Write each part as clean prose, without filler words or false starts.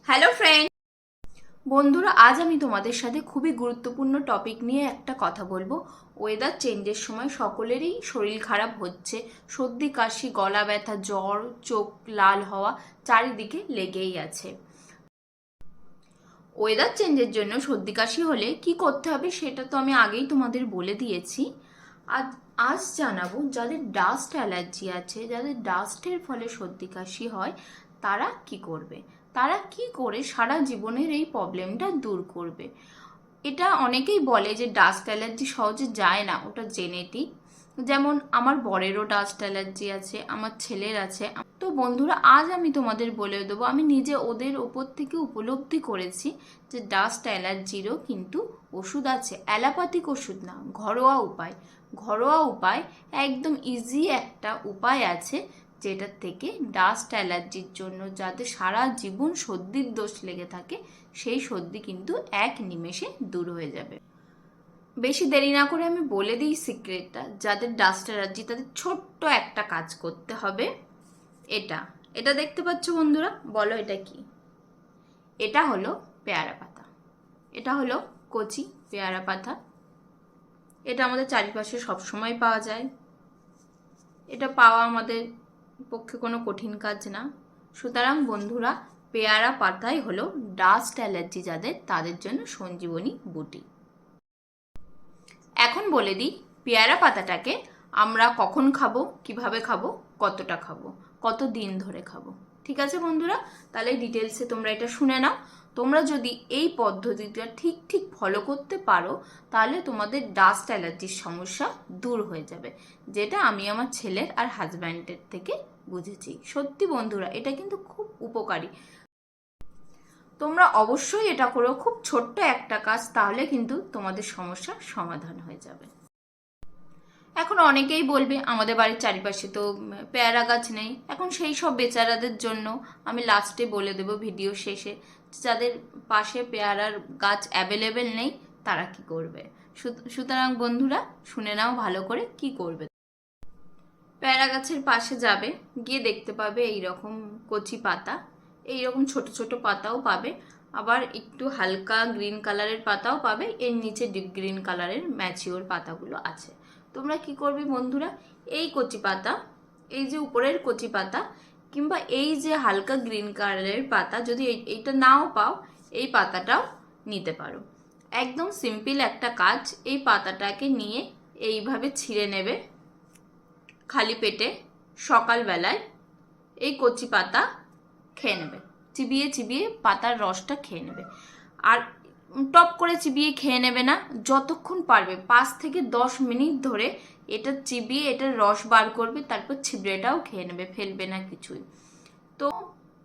Hello friend, বন্ধুরা, আজ আমি তোমাদের সাথে খুবই গুরুত্বপূর্ণ টপিক নিয়ে একটা কথা বলবো। ওয়েদার চেঞ্জের সময় সকলেরই শরীর খারাপ হচ্ছে। সর্দি কাশি, গলা ব্যথা, জ্বর, চোখ লাল হওয়া চারিদিকে লেগেই আছে। ওয়েদার চেঞ্জের জন্য সর্দি কাশি হলে কি করতে হবে সেটা তো আমি আগেই তোমাদের বলে দিয়েছি। আজ আজ জানাবো যাদের ডাস্ট অ্যালার্জি আছে, যাদের ডাস্টের ফলে সর্দি কাশি হয়, তারা কি করবে, তারা কি করে সারা জীবনের এই প্রবলেমটা দূর করবে। এটা অনেকেই বলে যে ডাস্ট অ্যালার্জি সহজে যায় না, ওটা জেনেটিক। যেমন আমার বরেরও ডাস্ট অ্যালার্জি আছে, আমার ছেলের আছে। তো বন্ধুরা, আজ আমি তোমাদের বলে দেবো, আমি নিজে ওদের ওপর থেকে উপলব্ধি করেছি যে ডাস্ট অ্যালার্জিরও কিন্তু ওষুধ আছে, অ্যালোপ্যাথিক ওষুধ না, ঘরোয়া উপায়। ঘরোয়া উপায়, একদম ইজি একটা উপায় আছে যেটার থেকে ডাস্ট অ্যালার্জির জন্য যাদের সারা জীবন সর্দির দোষ লেগে থাকে, সেই সর্দি কিন্তু এক নিমেষে দূর হয়ে যাবে। বেশি দেরি না করে আমি বলে দিই সিক্রেটটা। যাদের ডাস্ট অ্যালার্জি তাদের ছোট্ট একটা কাজ করতে হবে। এটা এটা দেখতে পাচ্ছ বন্ধুরা, বলো এটা কি? এটা হলো পেয়ারা পাতা, এটা হলো কচি পেয়ারা পাতা। এটা আমাদের চারিপাশে সবসময় পাওয়া যায়। এটা পাওয়া আমাদের পক্ষে কোনো কঠিন কাজ না। সুতরাং বন্ধুরা, পেয়ারা পাতাই হলো ডাস্ট অ্যালার্জি যাদের, তাদের জন্য সঞ্জীবনী বুটি। এখন বলে দিই পেয়ারা পাতাটাকে আমরা কখন খাবো, কিভাবে খাবো, কতটা খাবো, কত দিন ধরে খাবো। ঠিক আছে বন্ধুরা, তাহলে ডিটেলসে তোমরা এটা শুনে নাও। তোমরা যদি এই পদ্ধতিটা ঠিক ঠিক ফলো করতে পারো, তাহলে তোমাদের ডাস্ট অ্যালার্জির সমস্যা দূর হয়ে যাবে, যেটা আমি আমার ছেলের আর হাজব্যান্ডের থেকে বুঝেছি। সত্যি বন্ধুরা, এটা কিন্তু খুব উপকারী। তোমরা অবশ্যই এটা করো, খুব ছোট্ট একটা কাজ, তাহলে কিন্তু তোমাদের সমস্যার সমাধান হয়ে যাবে। এখন অনেকেই বলবে আমাদের বাড়ির চারিপাশে তো পেয়ারা গাছ নেই। এখন সেই সব বেচারাদের জন্য আমি লাস্টে বলে দেব ভিডিও শেষে, যাদের পাশে পেয়ারার গাছ অ্যাভেলেবেল নেই তারা কি করবে। সুতরাং বন্ধুরা, শুনে নাও ভালো করে কি করবে। পেয়ারা গাছের পাশে যাবে, গিয়ে দেখতে পাবে এইরকম কচি পাতা, এইরকম ছোট ছোট পাতাও পাবে, আবার একটু হালকা গ্রিন কালারের পাতাও পাবে, এর নিচে ডিপ গ্রিন কালারের ম্যাচিওর পাতাগুলো আছে। তোমরা কি করবে বন্ধুরা, এই কচি পাতা, এই যে উপরের কচি পাতা, কিংবা এই যে হালকা গ্রিন কালারের পাতা, যদি এইটা নাও পাও, এই পাতাটাও নিতে পারো। একদম সিম্পল একটা কাজ। এই পাতাটাকে নিয়ে এইভাবে ছিঁড়ে নেবে খালি পেটে, সকালবেলায় এই কচি পাতা খেয়ে নেবে, চিবিয়ে চিবিয়ে পাতার রসটা খেয়ে নেবে। আর টপ করে চিবিয়ে খেয়ে নেবে না, যতক্ষণ পারবে 5 থেকে 10 মিনিট ধরে এটা চিবিয়ে এটার রস বার করবে, তারপর ছিবড়েটাও খেয়ে নেবে, ফেলবে না কিছুই। তো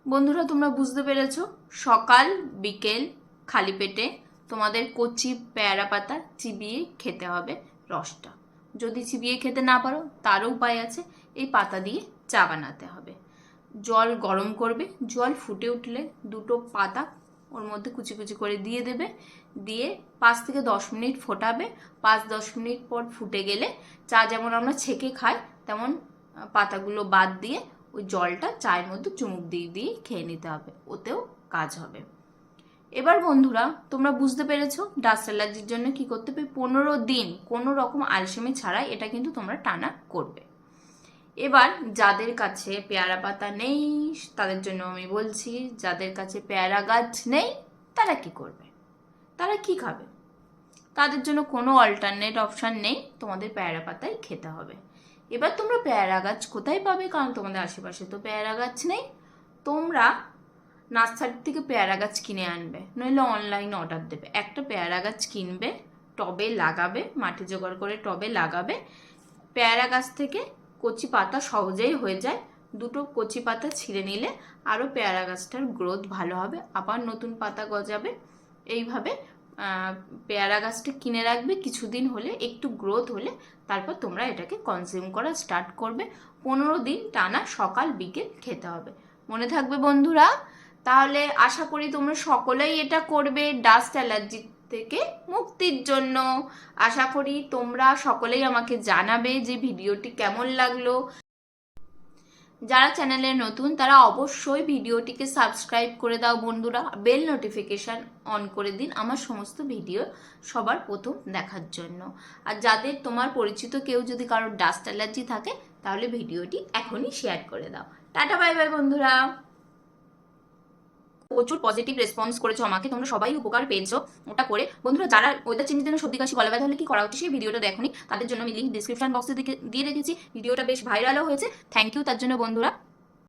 বন্ধুরা, তোমরা বুঝতে পেরেছো, সকাল বিকেল খালি পেটে তোমাদের কচি পেয়ারা পাতা চিবিয়ে খেতে হবে রসটা। যদি চিবিয়ে খেতে না পারো, তারও উপায় আছে, এই পাতা দিয়ে চা বানাতে হবে। জল গরম করবে, জল ফুটে উঠলে দুটো পাতা ওর মধ্যে কুচি কুচি করে দিয়ে দেবে, দিয়ে 5 থেকে 10 মিনিট ফোটাবে। 5-10 মিনিট পর ফুটে গেলে, চা যেমন আমরা ছেঁকে খাই তেমন পাতাগুলো বাদ দিয়ে ওই জলটা চায়ের মধ্যে চুমুক দিয়ে দিয়ে খেয়ে নিতে হবে, ওতেও কাজ হবে। এবার বন্ধুরা, তোমরা বুঝতে পেরেছো ডাস্ট অ্যালার্জির জন্য কি করতে হবে। 15 দিন কোনো রকম আলসেমি ছাড়াই এটা কিন্তু তোমরা টানা করবে। এবার যাদের কাছে পেয়ারা পাতা নেই তাদের জন্য আমি বলছি, যাদের কাছে পেয়ারা গাছ নেই তারা কি করবে, তারা কি খাবে। তাদের জন্য কোনো অল্টারনেট অপশান নেই, তোমাদের পেয়ারা পাতাই খেতে হবে। এবার তোমরা পেয়ারা গাছ কোথায় পাবে, কারণ তোমাদের আশেপাশে তো পেয়ারা গাছ নেই। তোমরা নার্সারি থেকে পেয়ারা গাছ কিনে আনবে, নইলে অনলাইন অর্ডার দেবে। একটা পেয়ারা গাছ কিনবে, টবে লাগাবে, মাটি জোগাড় করে টবে লাগাবে। পেয়ারা গাছ থেকে কচি পাতা সহজেই হয়ে যায়, দুটো কচি পাতা ছিঁড়ে নিলে আরও পেয়ারা গাছটার গ্রোথ ভালো হবে, আবার নতুন পাতা গজাবে। এইভাবে পেয়ারা গাছটা কিনে রাখবে, কিছুদিন হলে একটু গ্রোথ হলে তারপর তোমরা এটাকে কনজিউম করা স্টার্ট করবে। 15 দিন টানা সকাল বিকেল খেতে হবে, মনে থাকবে বন্ধুরা। তাহলে আশা করি তোমরা সকলেই এটা করবে ডাস্ট অ্যালার্জি থেকে মুক্তির জন্য। আশা করি তোমরা সকলেই আমাকে জানাবে যে ভিডিওটি কেমন লাগলো। যারা চ্যানেলে নতুন তারা অবশ্যই ভিডিওটিকে সাবস্ক্রাইব করে দাও বন্ধুরা, বেল নোটিফিকেশান অন করে দিন আমার সমস্ত ভিডিও সবার প্রথম দেখার জন্য। আর যাদের তোমার পরিচিত কেউ যদি কারোর ডাস্ট অ্যালার্জি থাকে তাহলে ভিডিওটি এখনই শেয়ার করে দাও। টাটা বাই বাই বন্ধুরা। প্রচুর পজিটিভ রেসপন্স করেছো আমাকে, তোমরা সবাই উপকার পেয়েছো ওটা করে। বন্ধুরা যারা ওয়েদার চেঞ্জের জন্য সর্দি কাশি গলা ব্যথা হলে কি করা উচিত সেই ভিডিওটা দেখোনি, তাদের জন্য আমি লিঙ্ক ডিসক্রিপশন বক্সে দিয়ে রেখেছি। ভিডিওটা বেশ ভাইরালও হয়েছে, থ্যাংক ইউ তার জন্য বন্ধুরা।